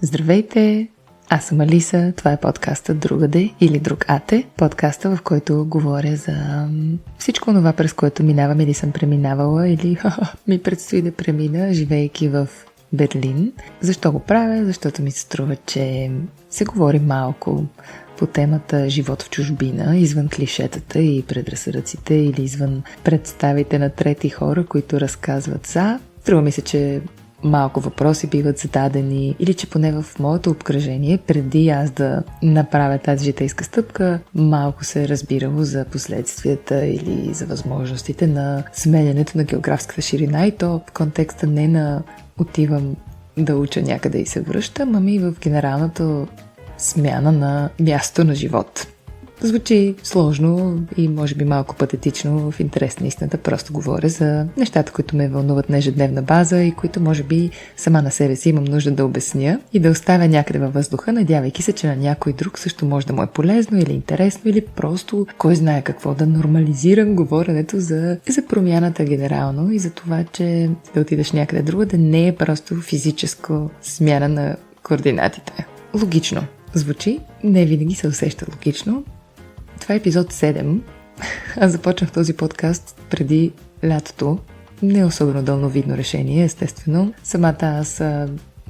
Здравейте! Аз съм Алиса, това е подкаста Другаде или Друг Ате, подкаста, в който говоря за всичко това, през което минавам или съм преминавала или ми предстои да премина, живейки в Берлин. Защо го правя? Защото ми се струва, че се говори малко по темата живот в чужбина, извън клишетата и предразсъдъците или извън представите на трети хора, които разказват за. Струва ми се, че малко въпроси биват зададени или че поне в моето обкръжение, преди аз да направя тази житейска стъпка, малко се е разбирало за последствията или за възможностите на сменянето на географската ширина, и то в контекста не на отивам да уча някъде и се връщам, ами в генералната смяна на място на живот. Звучи сложно и може би малко патетично, в интерес на истината. Просто говоря за нещата, които ме вълнуват на ежедневна база и които може би сама на себе си имам нужда да обясня и да оставя някъде във въздуха, надявайки се, че на някой друг също може да му е полезно или интересно, или просто кой знае какво, да нормализирам говоренето за промяната генерално и за това, че да отидеш някъде друго, да не е просто физическа смяна на координатите. Логично звучи, не винаги се усеща логично. Това е епизод 7. Аз започнах този подкаст преди лятото. Не е особено дълновидно решение, естествено. Самата аз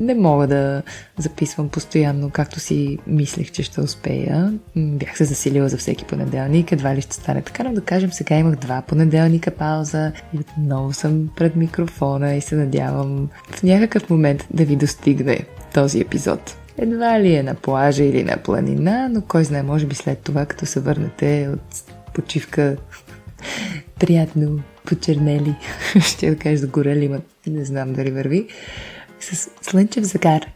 не мога да записвам постоянно, както си мислех, че ще успея. Бях се засилила за всеки понеделник, едва ли ще стане така, но да кажем, сега имах 2 понеделника пауза и отново съм пред микрофона и се надявам в някакъв момент да ви достигне този епизод. Едва ли е на плажа или на планина, но кой знае, може би след това, като се върнете от почивка, приятно почернели, ще да кажа загорели, но не знам дали върви, с слънчев загар.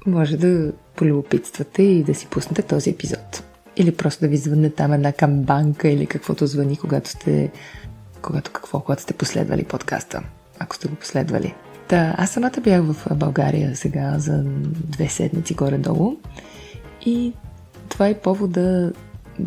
Може да полюбопитствате и да си пуснете този епизод. Или просто да ви звънне там една камбанка или каквото звъни, когато сте последвали подкаста, ако сте го последвали. Аз самата бях в България сега за 2 седмици горе-долу и това е повод да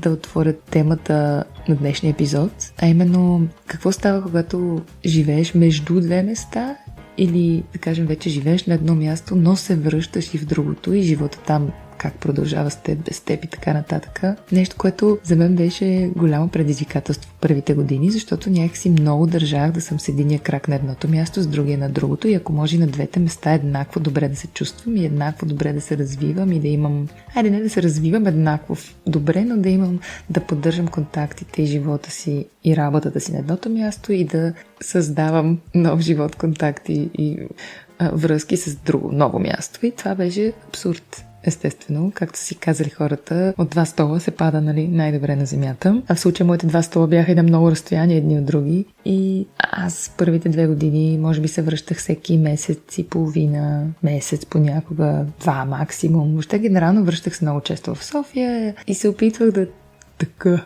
отворя темата на днешния епизод, а именно какво става, когато живееш между 2 места или, да кажем, вече живееш на едно място, но се връщаш и в другото и живота там как продължава с теб, без теб и така нататък. Нещо, което за мен беше голямо предизвикателство в първите години, защото някакси много държах да съм с единия крак на едното място, с другия на другото и ако може на двете места еднакво добре да се чувствам и еднакво добре да се развивам и да имам... не да се развивам еднакво добре, но да поддържам контактите и живота си и работата си на едното място и да създавам нов живот, контакти и връзки с друго, ново място. И това беше абсурд. Естествено, както си казали хората, от 2 стола се пада, най-добре на земята. А в случая моите 2 стола бяха и на много разстояние едни от други. И аз първите 2 години, може би се връщах всеки месец и половина, месец понякога, 2 максимум. Въобще генерално връщах се много често в София и се опитвах да тъка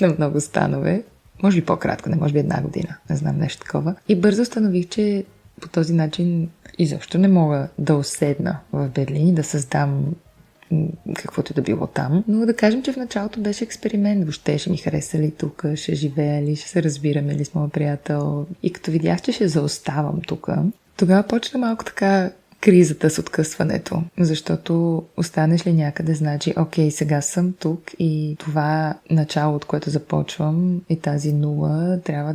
на много станове. Може би по-кратко, не може би 1 година, не знам, нещо такова. И бързо установих, че по този начин изобщо не мога да оседна в Берлин и да създам каквото да било там. Но да кажем, че в началото беше експеримент. Въобще ще ми хареса ли тук, ще живея ли, ще се разбираме ли с моя приятел. И като видях, че ще заоставам тук, тогава почна малко така кризата с откъсването. Защото останеш ли някъде, значи, окей, сега съм тук и това начало, от което започвам и тази нула, трябва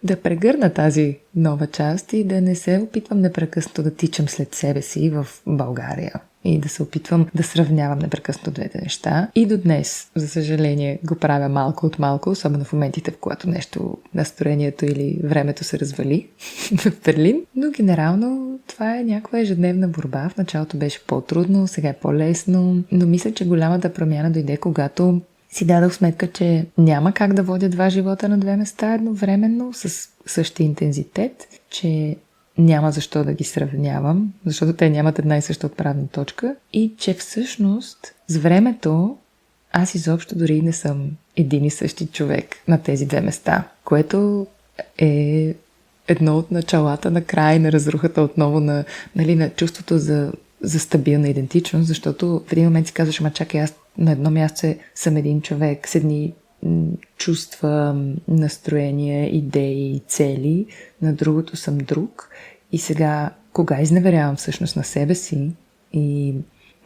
да прегърна тази нова част и да не се опитвам непрекъснато да тичам след себе си в България. И да се опитвам да сравнявам непрекъснато двете неща. И до днес, за съжаление, го правя малко от малко, особено в моментите, в когато нещо, настроението или времето се развали в Берлин. Но генерално това е някаква ежедневна борба. В началото беше по-трудно, сега е по-лесно. Но мисля, че голямата промяна дойде, когато си дадох сметка, че няма как да водя 2 живота на 2 места едновременно с същия интензитет, че няма защо да ги сравнявам, защото те нямат една и съща отправна точка и че всъщност с времето аз изобщо дори не съм един и същи човек на тези 2 места, което е едно от началата на край на разрухата отново на чувството за стабилна идентичност, защото в един момент си казваш, чакай, аз на едно място съм един човек с едни чувства, настроения, идеи, цели, на другото съм друг и сега кога изневерявам всъщност на себе си и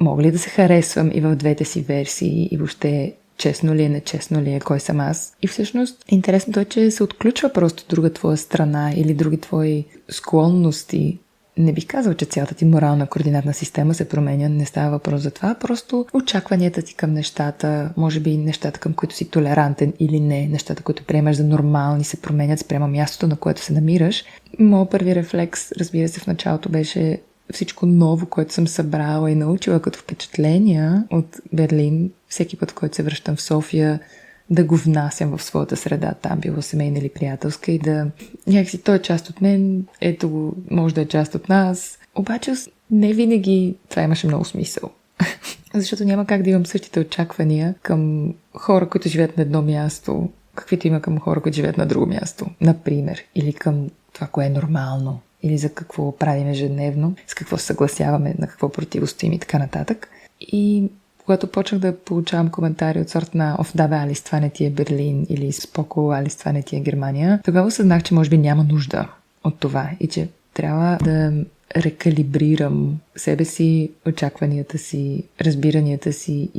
мога ли да се харесвам и в двете си версии и въобще честно ли е, нечестно ли е, кой съм аз. И всъщност интересното е, че се отключва просто друга твоя страна или други твои склонности. Не бих казал, че цялата ти морална координатна система се променя, не става въпрос за това, просто очакванията ти към нещата, може би нещата, към които си толерантен или не, нещата, които приемаш за нормални, се променят спрямо мястото, на което се намираш. Моят първи рефлекс, разбира се, в началото беше всичко ново, което съм събрала и научила като впечатления от Берлин, всеки път, който се връщам в София, да го внасям в своята среда, там било семейна или приятелска и да някакси той е част от мен, ето го, може да е част от нас. Обаче не винаги това имаше много смисъл. Защото няма как да имам същите очаквания към хора, които живеят на едно място, каквито има към хора, които живеят на друго място, например, или към това, кое е нормално, или за какво правим ежедневно, с какво се съгласяваме, на какво противостоим и така нататък. И когато почнах да получавам коментари от сорта на да бе, Алис, това не ти е Берлин, или споко, Алис, това не ти е Германия, тогава осъзнах, че може би няма нужда от това и че трябва да рекалибрирам себе си, очакванията си, разбиранията си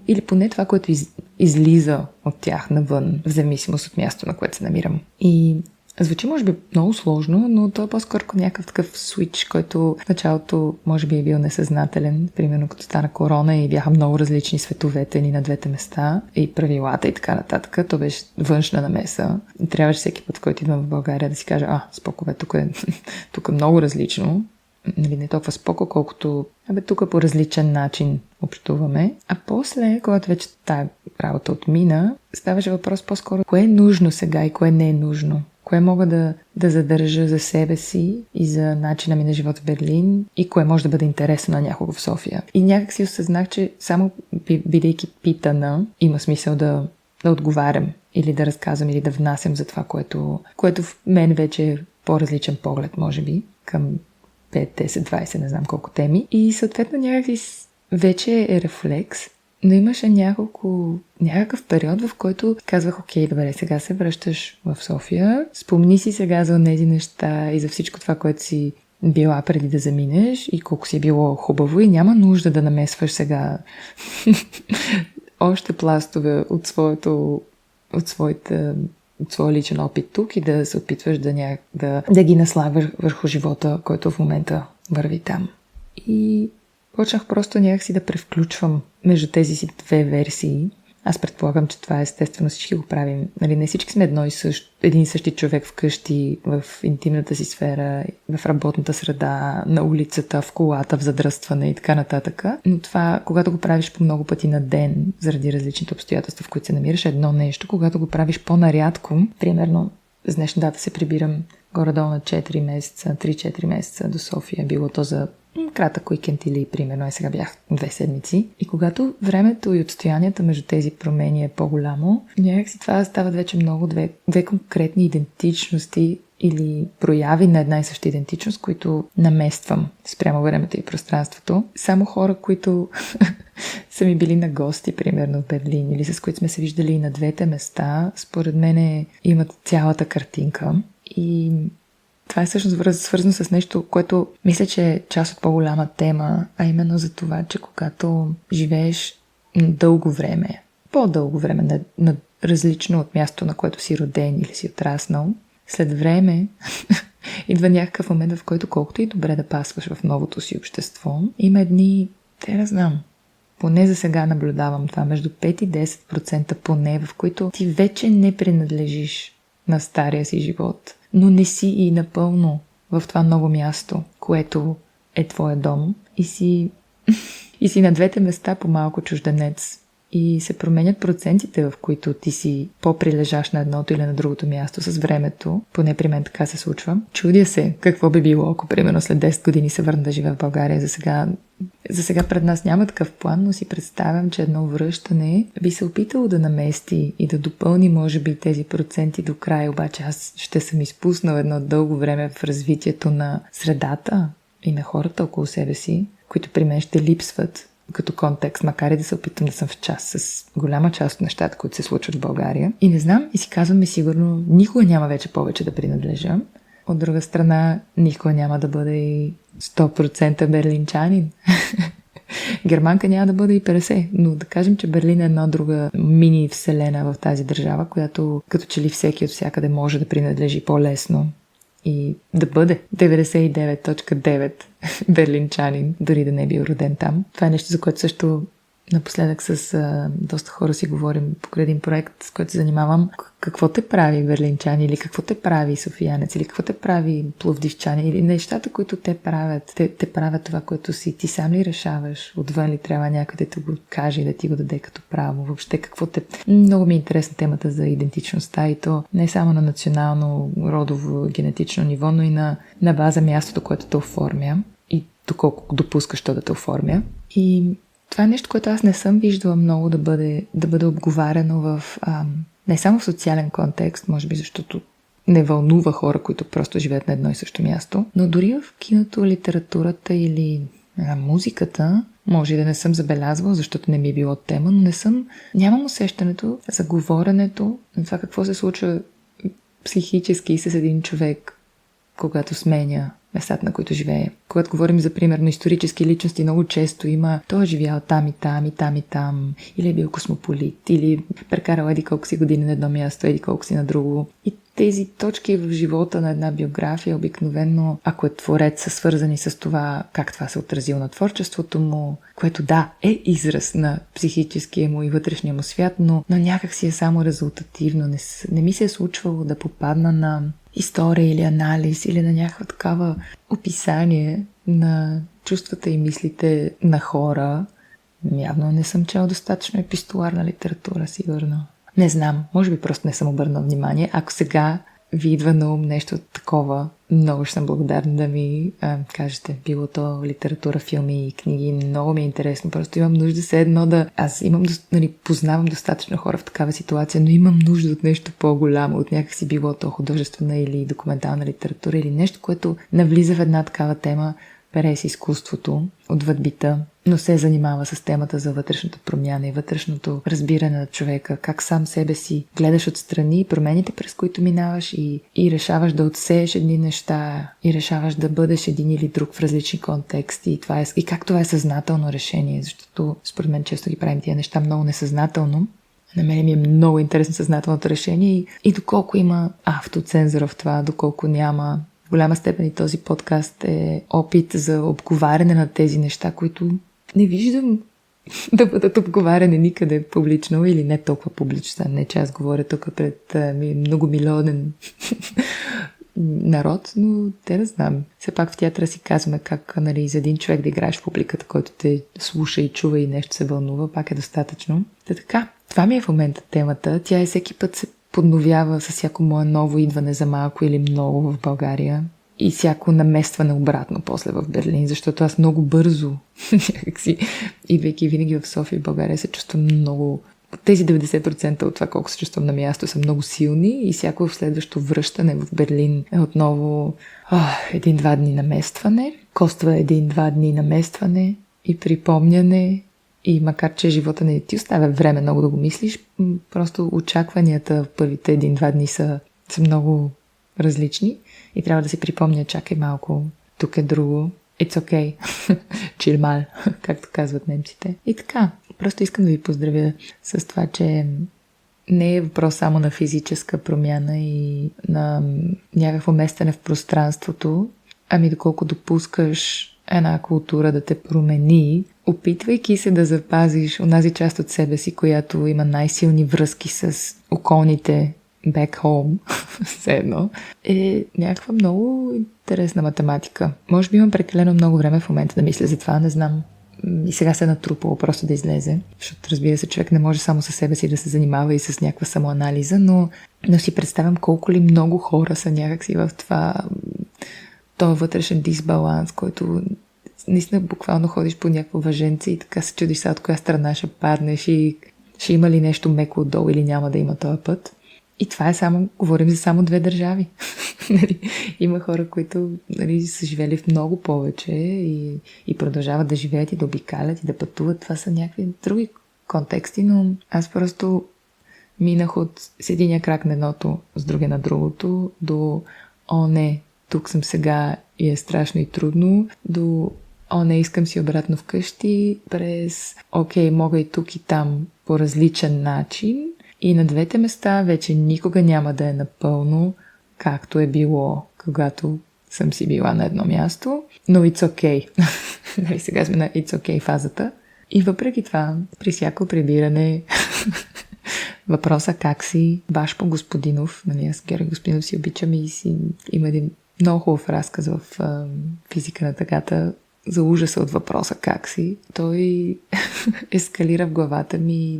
или поне това, което излиза от тях навън, в зависимост от място, на което се намирам. И звучи може би много сложно, но то е по-скоро някакъв такъв свич, който в началото може би е бил несъзнателен. Примерно като стана корона и бяха много различни световете ни на двете места и правилата и така нататък. То беше външна намеса. И трябваше всеки път, който идвам в България, да си кажа, споко, тук е много различно. Нали, не толкова споко, колкото тук по различен начин общуваме. А после, когато вече тая работа отмина, ставаше въпрос по-скоро кое е нужно сега и кое не е нужно. Кое мога да задържа за себе си и за начина ми на живот в Берлин и кое може да бъде интересно на някого в София. И някак си осъзнах, че само бидейки питана, има смисъл да отговарям или да разказвам или да внасям за това, което в мен вече е по-различен поглед, може би, към 5, 10, 20, не знам колко теми. И съответно някакси вече е рефлекс, но имаше някакъв период, в който казвах, окей, добре, сега се връщаш в София, спомни си сега за тези неща и за всичко това, което си била преди да заминеш и колко си било хубаво и няма нужда да намесваш сега още пластове от своя личен опит тук и да се опитваш да ги наслагваш върху живота, който в момента върви там. И почнах просто някакси да превключвам между тези си две версии. Аз предполагам, че това естествено всички го правим. Нали, не всички сме един и същи човек вкъщи, в интимната си сфера, в работната среда, на улицата, в колата, в задръстване и така нататък. Но това, когато го правиш по много пъти на ден, заради различните обстоятелства, в които се намираш, едно нещо. Когато го правиш по-нарядко, примерно с днешна дата се прибирам горе-долу на 3-4 месеца до София. Било то за кратък уикенд или примерно, сега бях 2 седмици. И когато времето и отстоянията между тези промени е по-голямо, някакси това стават вече много две конкретни идентичности или прояви на една и съща идентичност, които намествам спрямо времето и пространството. Само хора, които са ми били на гости, примерно в Берлин, или с които сме се виждали и на двете места, според мен имат цялата картинка. И това е всъщност свързано с нещо, което мисля, че е част от по-голяма тема, а именно за това, че когато живееш дълго време, по-дълго време, на различно от място, на което си роден или си отраснал, след време идва някакъв момент, в който колкото и добре да пасваш в новото си общество, има едни, не знам, поне за сега наблюдавам това, между 5 и 10% поне, в които ти вече не принадлежиш на стария си живот, но не си и напълно в това ново място, което е твоя дом и си на двете места по-малко чужденец. И се променят процентите, в които ти си по-прилежаш на едното или на другото място с времето. Поне при мен така се случва. Чудя се какво би било, ако примерно след 10 години се върна да живея в България. За сега пред нас няма такъв план, но си представям, че едно връщане би се опитало да намести и да допълни, може би, тези проценти до края. Обаче аз ще съм изпуснал едно дълго време в развитието на средата и на хората около себе си, които при мен ще липсват като контекст, макар и да се опитам да съм в час с голяма част от нещата, които се случват в България. И не знам, и си казваме сигурно, никога няма вече повече да принадлежа. От друга страна, никога няма да бъде и 100% берлинчанин. Германка няма да бъде и 50%, но да кажем, че Берлин е една друга мини вселена в тази държава, която като че ли всеки от всякъде може да принадлежи по-лесно и да бъде 99.9 берлинчанин, дори да не е бил роден там. Това е нещо, за което също напоследък с доста хора си говорим покрай един проект, с който се занимавам. Какво те прави берлинчани, или какво те прави софиянец, или какво те прави пловдивчани, или нещата, които те правят. Те правят това, което си. Ти сам ли решаваш? Отвън ли трябва някой да ти го каже и да ти го даде като право? Въобще какво те... Много ми е интересна темата за идентичността и то не само на национално, родово, генетично ниво, но и на база мястото, което те оформя и доколко допускаш то да те оформя. И това е нещо, което аз не съм виждала много да бъде обговаряно в не само в социален контекст, може би защото не вълнува хора, които просто живеят на едно и също място, но дори в киното, литературата или музиката, може и да не съм забелязвала, защото не ми е било тема, но нямам усещането за говоренето на това какво се случва психически с един човек, когато сменя местата, на които живее. Когато говорим за, примерно, исторически личности, много често има той е живял там и там, и там и там, или е бил космополит, или прекарал еди колко си години на едно място, еди колко си на друго. И тези точки в живота на една биография обикновено, ако е творец, са свързани с това, как това се отразило на творчеството му, което да, е израз на психическия му и вътрешния му свят, но някак си е само резултативно. Не ми се е случвало да попадна на история или анализ или на някаква такава описание на чувствата и мислите на хора. Явно не съм чела достатъчно епистоларна литература, сигурно. Не знам, може би просто не съм обърнал внимание. Ако сега ви идва на ум нещо такова, много ще съм благодарна да ми кажете. Било то литература, филми и книги, много ми е интересно. Просто имам нужда все едно да... Аз познавам достатъчно хора в такава ситуация, но имам нужда от нещо по-голямо, от някакси било то художествена или документална литература или нещо, което навлиза в една такава тема, през изкуството, отвъд бита, но се занимава с темата за вътрешната промяна и вътрешното разбиране на човека, как сам себе си гледаш отстрани, промените, през които минаваш и решаваш да отсееш едни неща и решаваш да бъдеш един или друг в различни контексти и как това е съзнателно решение, защото според мен често ги правим тия неща много несъзнателно. На мен ми е много интересно съзнателното решение и доколко има автоцензура в това, доколко няма. В голяма степен и този подкаст е опит за обговаряне на тези неща, които не виждам да бъдат обговаряни никъде публично или не толкова публично. Не, че аз говоря тук пред многомилионен народ, но те да знам. Все пак в театъра си казваме как за един човек да играеш в публиката, който те слуша и чува и нещо се вълнува, пак е достатъчно. Така, това ми е в момента темата. Тя е всеки път се подновява с всяко мое ново идване за малко или много в България и всяко наместване обратно после в Берлин, защото аз много бързо, някакси, идвайки винаги в София и в България, се чувствам много... Тези 90% от това, колко се чувствам на място, са много силни и всяко следващо връщане в Берлин е отново 1-2 дни наместване, коства 1-2 дни наместване и припомняне. И макар, че живота не ти оставя време много да го мислиш, просто очакванията в първите 1-2 дни са много различни и трябва да си припомня, чакай малко, тук е друго, it's okay, chill mal, както казват немците. И така, просто искам да ви поздравя с това, че не е въпрос само на физическа промяна и на някакво местене в пространството, ами доколко допускаш една култура да те промени, опитвайки се да запазиш онази част от себе си, която има най-силни връзки с околните back home, все едно, е някаква много интересна математика. Може би имам прекалено много време в момента да мисля за това, не знам. И сега се е натрупало просто да излезе, защото разбира се, човек не може само със себе си да се занимава и с някаква самоанализа, но си представям колко ли много хора са някакси в този вътрешен дисбаланс, който наистина буквално ходиш по някакво въженце и така се чудиш от коя страна ще паднеш и ще има ли нещо меко отдолу или няма да има този път. И това е говорим за само 2 държави. Има хора, които са живели в много повече и продължават да живеят и да обикалят и да пътуват. Това са някакви други контексти, но аз просто минах с единия крак на едното, с другия на другото, до не, тук съм сега и е страшно и трудно, до не искам си обратно вкъщи, през окей, мога и тук и там по различен начин. И на двете места вече никога няма да е напълно както е било, когато съм си била на едно място. Но it's okay. Сега сме на it's okay фазата. И въпреки това, при всяко прибиране, въпроса как си, баш по Господинов, аз Георги Господинов си обичам и има един много хубав разказ в физика на тъгата за ужаса от въпроса как си. Той ескалира в главата ми.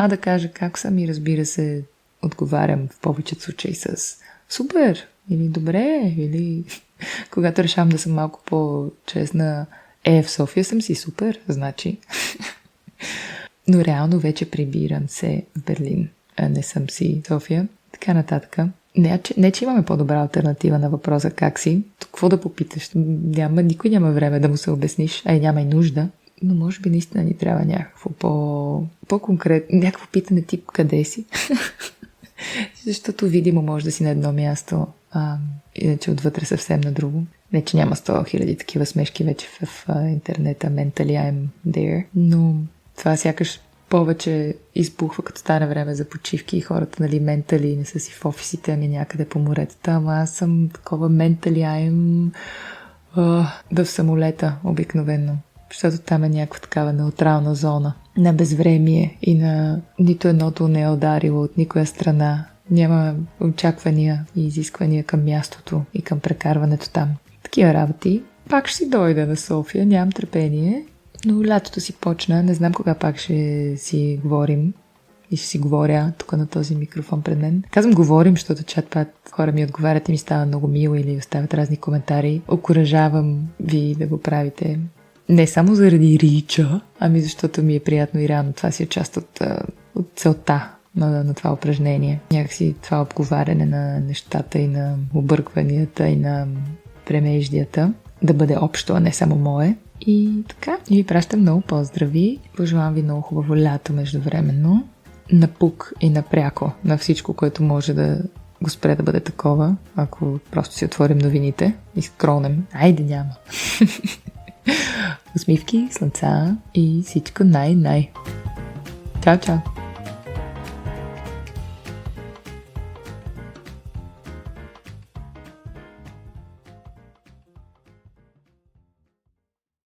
Да кажа как съм и разбира се, отговарям в повечето случаи с супер или добре, или когато решавам да съм малко по-честна, в София съм си супер, значи. Но реално вече прибирам се в Берлин, а не съм си в София. Така нататък. Не, че имаме по-добра алтернатива на въпроса как си. Какво да попиташ? Никой няма време да му се обясниш, а и няма и нужда. Но може би наистина ни трябва някакво по-конкретно, някакво питане тип къде си. Защото видимо може да си на едно място, иначе отвътре съвсем на друго. Не, че няма 100 000 такива смешки вече в интернета, mentally I'm there, но това сякаш повече избухва, като стане време за почивки и хората, ментали не са си в офисите, ами някъде по моретата, ама аз съм такова mentally I'm в самолета обикновено, защото там е някаква такава неутрална зона на безвремие и на нито едното не е ударило от никоя страна. Няма очаквания и изисквания към мястото и към прекарването там. Такива работи. Пак ще си дойда на София, нямам търпение, но лятото си почна, не знам кога пак ще си говорим и ще си говоря тук на този микрофон пред мен. Казвам говорим, защото чат-пат хора ми отговарят и ми става много мило или оставят разни коментари. Окуражавам ви да го правите. Не само заради рича, ами защото ми е приятно и реално това си е част от целта на това упражнение. Някакси това обговаряне на нещата и на объркванията и на премеждията да бъде общо, а не само мое. И така, и ви пращам много поздрави. Пожелавам ви много хубаво лято междувременно. Напук и напряко на всичко, което може да го спре да бъде такова, ако просто си отворим новините и скронем. Айде няма. Усмивки, слънца и всичко най-най. Чао, чао!